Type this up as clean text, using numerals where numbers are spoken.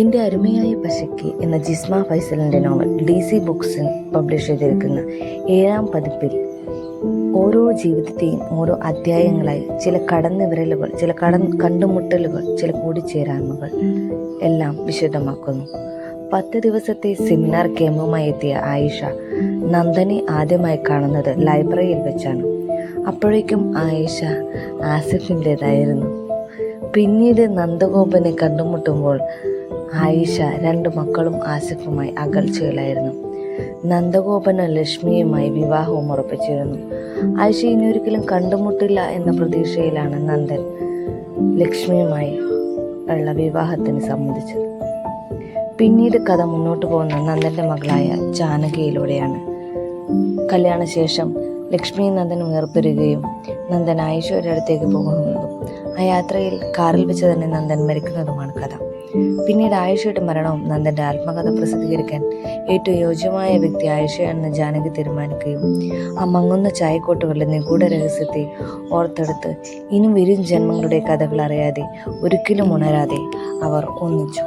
എൻ്റെ അരുമയായ പശയ്ക്ക് എന്ന Jisma ഫൈസലിൻ്റെ novel DC ബുക്സിൽ publish ചെയ്തിരിക്കുന്ന 7ാം പതിപ്പിൽ ഓരോ ജീവിതത്തെയും ഓരോ അധ്യായങ്ങളായി ചില കടന്നുവിരലുകൾ, ചില കണ്ടുമുട്ടലുകൾ, ചില കൂടിച്ചേരായ്മകൾ എല്ലാം വിശദമാക്കുന്നു. 10 ദിവസത്തെ സെമിനാർ ക്യാമ്പുമായി എത്തിയ ആയിഷ നന്ദനെ ആദ്യമായി കാണുന്നത് ലൈബ്രറിയിൽ വെച്ചാണ്. അപ്പോഴേക്കും ആയിഷ ആസിഫിൻ്റേതായിരുന്നു. പിന്നീട് നന്ദഗോപനെ കണ്ടുമുട്ടുമ്പോൾ ആയിഷ 2 മക്കളും ആസിഫുമായി അകൽച്ചയിലായിരുന്നു. നന്ദഗോപന് ലക്ഷ്മിയുമായി വിവാഹവും ഉറപ്പിച്ചിരുന്നു. ആയിഷ ഇനിയൊരിക്കലും കണ്ടുമുട്ടില്ല എന്ന പ്രതീക്ഷയിലാണ് നന്ദൻ ലക്ഷ്മിയുമായി ഉള്ള വിവാഹത്തിന് സമ്മതിച്ചത്. പിന്നീട് കഥ മുന്നോട്ട് പോകുന്ന നന്ദൻ്റെ മകളായ ജാനകിയിലൂടെയാണ്. കല്യാണശേഷം ലക്ഷ്മിയും നന്ദനും വേർപിരിയുകയും നന്ദൻ ആയിഷയുടെ അടുത്തേക്ക് പോകുന്നതും ആ യാത്രയിൽ കാറിൽ വെച്ച് തന്നെ നന്ദൻ മരിക്കുന്നതുമാണ് കഥ. പിന്നീട് ആയിഷയുടെ മരണവും നന്ദൻ്റെ ആത്മകഥ പ്രസിദ്ധീകരിക്കാൻ ഏറ്റവും യോജ്യമായ വ്യക്തി ആയിഷയാണെന്ന് ജാനകി തീരുമാനിക്കുകയും ആ മങ്ങുന്ന ചായക്കോട്ടുകളുടെ നിഗൂഢ രഹസ്യത്തെ ഓർത്തെടുത്ത് ഇനി വരും ജന്മങ്ങളുടെ കഥകൾ അറിയാതെ ഒരിക്കലും ഉണരാതെ അവർ ഒന്നിച്ചു.